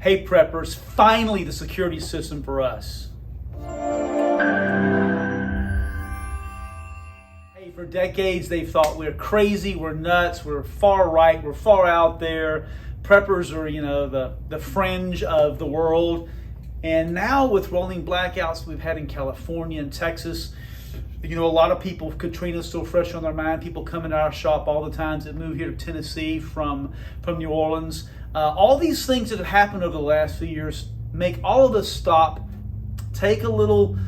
Hey preppers, finally the security system for us. Hey, for decades they thought we're crazy, we're nuts, we're far right, we're far out there. Preppers are, the fringe of the world. And now with rolling blackouts we've had in California and Texas, a lot of people, Katrina's still fresh on their mind. People come into our shop all the time that move here to Tennessee from New Orleans. All these things that have happened over the last few years make all of us stop, take a little,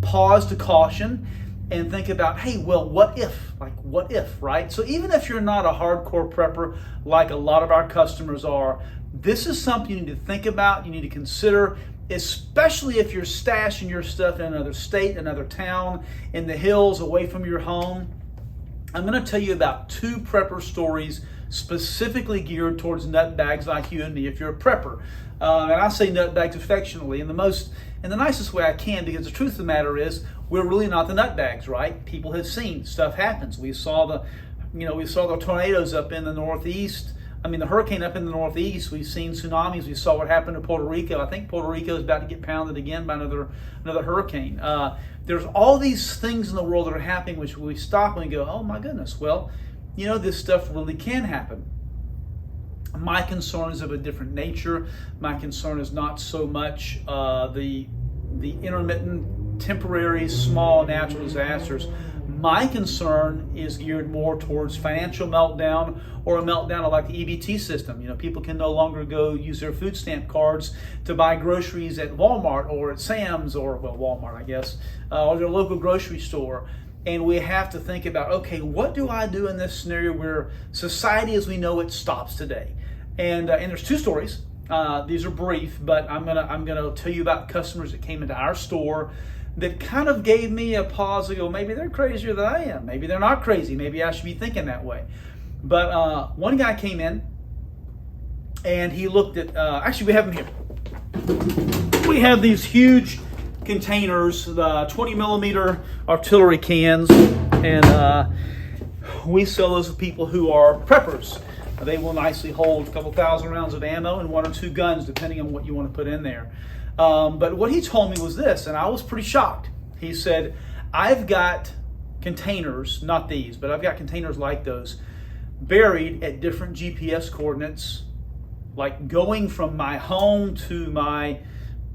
pause to caution and think about, hey, well, what if? Like, what if, right? So even if you're not a hardcore prepper like a lot of our customers are, this is something you need to think about, you need to consider, especially if you're stashing your stuff in another state, another town, in the hills, away from your home. I'm going to tell you about 2 prepper stories specifically geared towards nutbags like you and me if you're a prepper. And I say nutbags affectionately in the nicest way I can, because the truth of the matter is we're really not the nutbags, right? People have seen stuff happens. We saw the tornadoes up in the Northeast. The hurricane up in the Northeast. We've seen tsunamis. We saw what happened to Puerto Rico. I think Puerto Rico is about to get pounded again by another hurricane. There's all these things in the world that are happening which we stop and we go, oh my goodness, well, this stuff really can happen. My concern is of a different nature. My concern is not so much the intermittent, temporary, small natural disasters. My concern is geared more towards financial meltdown, or a meltdown like the EBT system. People can no longer go use their food stamp cards to buy groceries at Walmart or at Sam's, or Walmart, I guess, or their local grocery store. And we have to think about, okay, what do I do in this scenario where society as we know it stops today? And there's 2 stories. These are brief, but I'm gonna tell you about customers that came into our store that kind of gave me a pause to go, maybe they're crazier than I am. Maybe they're not crazy. Maybe I should be thinking that way. But one guy came in and he looked at, actually we have them here. We have these huge containers, the 20 millimeter artillery cans, and we sell those to people who are preppers. They will nicely hold a couple thousand rounds of ammo and 1 or 2 guns, depending on what you want to put in there. But what he told me was this, and I was pretty shocked. He said, I've got containers, not these, but I've got containers like those, buried at different GPS coordinates, like going from my home to my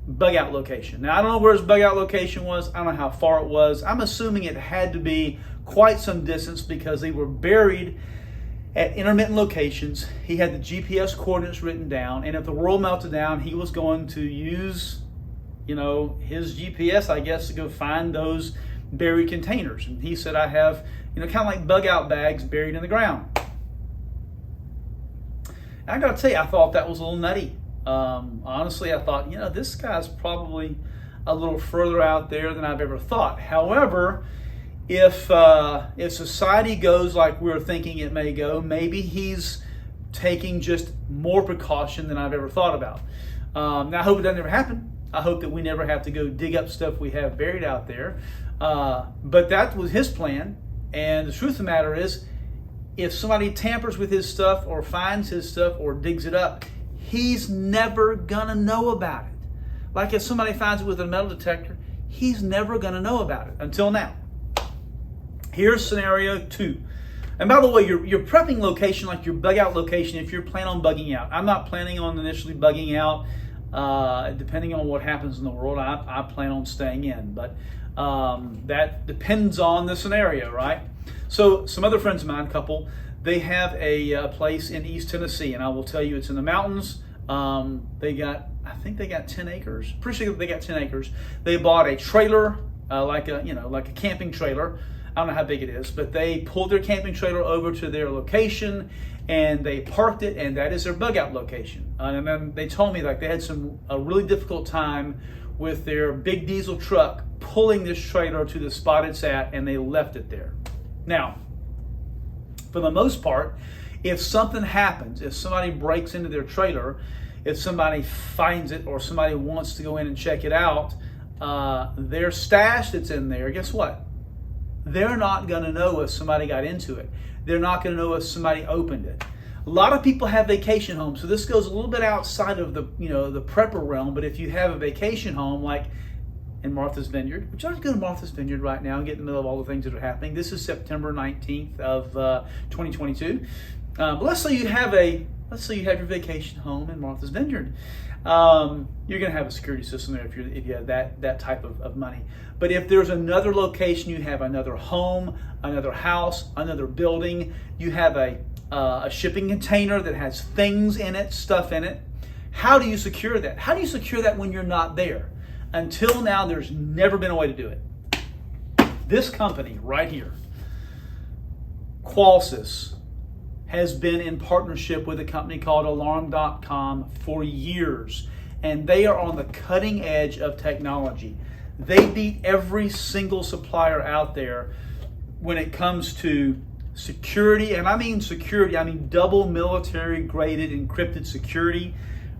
bug out location. Now, I don't know where his bug out location was. I don't know how far it was. I'm assuming it had to be quite some distance because they were buried at intermittent locations. He had the GPS coordinates written down, and if the world melted down, he was going to use, his GPS, I guess, to go find those buried containers. And he said, I have, kind of like bug out bags buried in the ground. And I got to tell you, I thought that was a little nutty. Honestly, I thought, this guy's probably a little further out there than I've ever thought. However, if society goes like we're thinking it may go, maybe he's taking just more precaution than I've ever thought about. Now, I hope it doesn't ever happen. I hope that we never have to go dig up stuff we have buried out there. But that was his plan. And the truth of the matter is, if somebody tampers with his stuff or finds his stuff or digs it up, he's never gonna know about it. Like if somebody finds it with a metal detector, he's never gonna know about it until now. Here's scenario 2. And by the way, your prepping location, like your bug out location, if you're planning on bugging out. I'm not planning on initially bugging out. Depending on what happens in the world, I plan on staying in. But that depends on the scenario, right? So some other friends of mine, couple, they have a place in East Tennessee, and I will tell you it's in the mountains. I think they got 10 acres. Pretty sure they got 10 acres. They bought a trailer, like a camping trailer. I don't know how big it is, but they pulled their camping trailer over to their location and they parked it, and that is their bug out location. And then they told me like they had a really difficult time with their big diesel truck pulling this trailer to the spot it's at, and they left it there. Now, for the most part, if something happens, if somebody breaks into their trailer, if somebody finds it or somebody wants to go in and check it out, their stash that's in there, guess what? They're not going to know if somebody got into it. They're not going to know if somebody opened it. A lot of people have vacation homes, so this goes a little bit outside of the the prepper realm. But if you have a vacation home like in Martha's Vineyard, which I would go to Martha's Vineyard right now and get in the middle of all the things that are happening. This is September 19th of 2022. But let's say you have your vacation home in Martha's Vineyard. You're going to have a security system there if you have that type of money. But if there's another location, you have another home, another house, another building, you have a shipping container that has things in it, stuff in it. How do you secure that? How do you secure that when you're not there? Until now, there's never been a way to do it. This company right here, Qolsis, has been in partnership with a company called Alarm.com for years, and they are on the cutting edge of technology. They beat every single supplier out there when it comes to security, and I mean security, I mean double military graded encrypted security.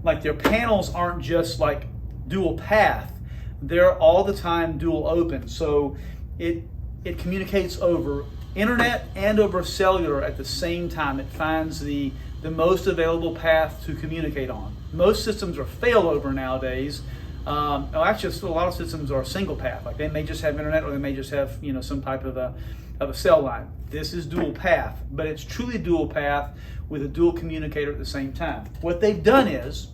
Like their panels aren't just like dual path, they're all the time dual open. So it communicates over internet and over cellular at the same time. It finds the most available path to communicate on. Most systems are failover nowadays. Actually, a lot of systems are single path. Like they may just have internet, or they may just have some type of a cell line. This is dual path, but it's truly dual path with a dual communicator at the same time. What they've done is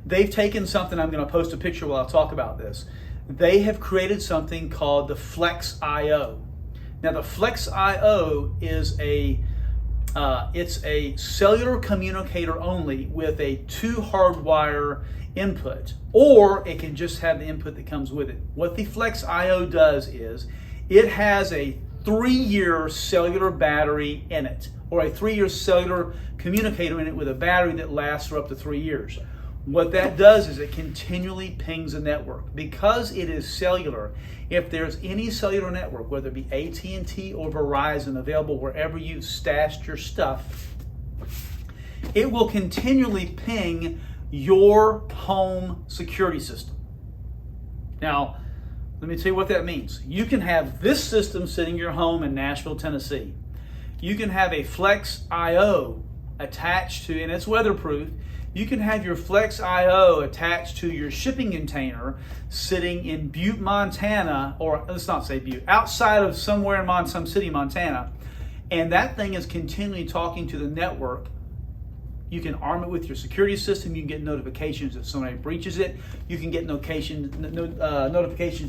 they've taken something. I'm going to post a picture while I talk about this. They have created something called the Flex IO. Now, the Flex IO is it's a cellular communicator only with a 2 hardwire input, or it can just have the input that comes with it. What the Flex IO does is it has a 3-year cellular battery in it, or a 3-year cellular communicator in it with a battery that lasts for up to 3 years. What that does is it continually pings a network. Because it is cellular, if there's any cellular network, whether it be AT&T or Verizon, available wherever you stashed your stuff, it will continually ping your home security system. Now, let me tell you what that means. You can have this system sitting in your home in Nashville, Tennessee. You can have a Flex IO attached to, and it's weatherproof. You can have your Flex IO attached to your shipping container sitting in Butte, Montana, or let's not say Butte, outside of somewhere in some city, Montana, and that thing is continually talking to the network. You can arm it with your security system. You can get notifications if somebody breaches it. You can get notifications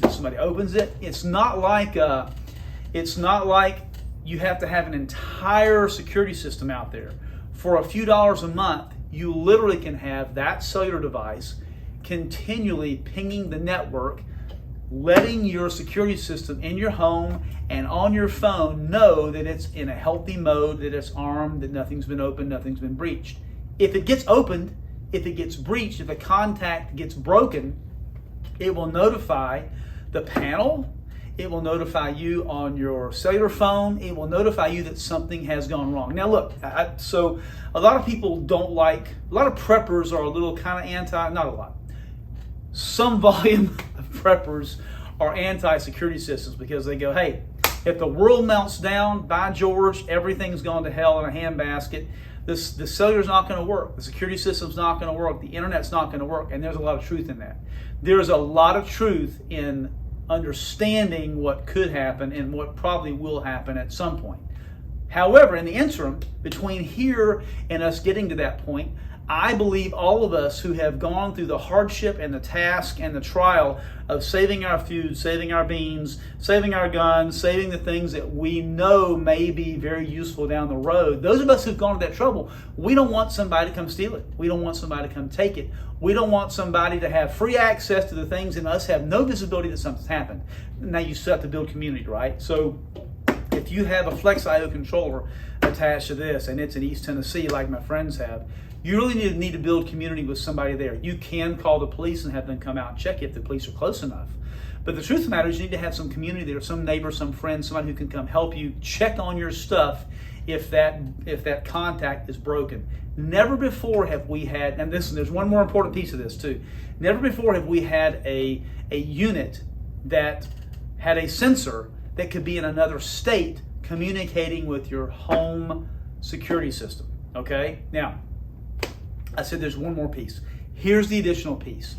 if somebody opens it. It's not like you have to have an entire security system out there. For a few dollars a month, you literally can have that cellular device continually pinging the network, letting your security system in your home and on your phone know that it's in a healthy mode, that it's armed, that nothing's been opened, nothing's been breached. If it gets opened, if it gets breached, if a contact gets broken, it will notify the panel. It will notify you on your cellular phone. It will notify you that something has gone wrong. Now look, so a lot of people don't like, a lot of preppers are a little kind of not a lot. Some volume of preppers are anti-security systems because they go, hey, if the world melts down, by George, everything's gone to hell in a handbasket. The cellular's not going to work. The security system's not going to work. The internet's not going to work. And there's a lot of truth in that. There's a lot of truth in understanding what could happen and what probably will happen at some point. However, in the interim, between here and us getting to that point, I believe all of us who have gone through the hardship and the task and the trial of saving our food, saving our beans, saving our guns, saving the things that we know may be very useful down the road, those of us who've gone to that trouble, we don't want somebody to come steal it. We don't want somebody to come take it. We don't want somebody to have free access to the things and us have no visibility that something's happened. Now you still have to build community, right? So if you have a Flex IO controller attached to this and it's in East Tennessee like my friends have, you really need to build community with somebody there. You can call the police and have them come out and check if the police are close enough. But the truth of the matter is you need to have some community there, some neighbor, some friend, somebody who can come help you check on your stuff if that contact is broken. Never before have we had, and there's one more important piece of this too. Never before have we had a unit that had a sensor that could be in another state communicating with your home security system. Okay, now I said there's one more piece. Here's the additional piece.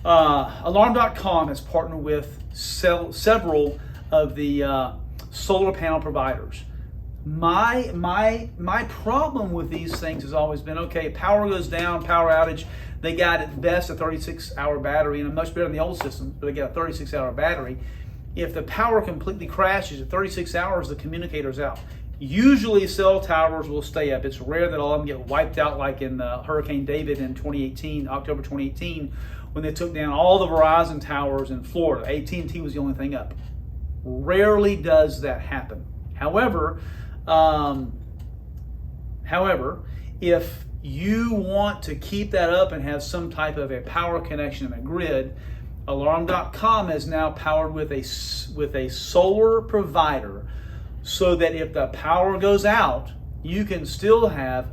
Alarm.com has partnered with several of the solar panel providers. My problem with these things has always been, okay, power goes down, power outage. They got at best a 36-hour battery, and much better than the old system, but they got a 36-hour battery. If the power completely crashes at 36 hours, the communicator's out. Usually cell towers will stay up. It's rare that all of them get wiped out like in Hurricane David in 2018, October 2018, when they took down all the Verizon towers in Florida. AT&T was the only thing up. Rarely does that happen. However, if you want to keep that up and have some type of a power connection in a grid, Alarm.com is now powered with a solar provider, so that if the power goes out, you can still have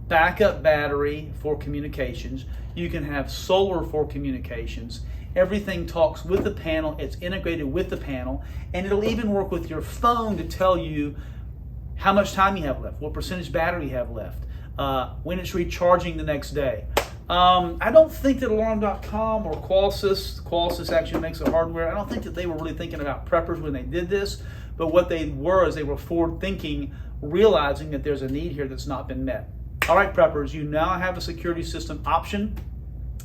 backup battery for communications. You can have solar for communications. Everything talks with the panel. It's integrated with the panel, and it'll even work with your phone to tell you how much time you have left, what percentage battery you have left, when it's recharging the next day. I don't think that Alarm.com or Qolsis actually makes the hardware. I don't think that they were really thinking about preppers when they did this, but what they were is they were forward thinking, realizing that there's a need here that's not been met. All right, preppers, you now have a security system option.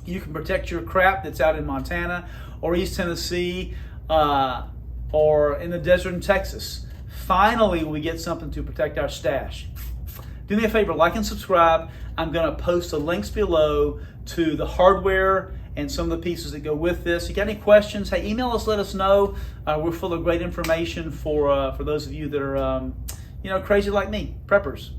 You can protect your crap that's out in Montana or East Tennessee or in the desert in Texas. Finally, we get something to protect our stash. Do me a favor, like and subscribe. I'm going to post the links below to the hardware and some of the pieces that go with this. If you got any questions, hey, email us, let us know. We're full of great information for those of you that are crazy like me, preppers.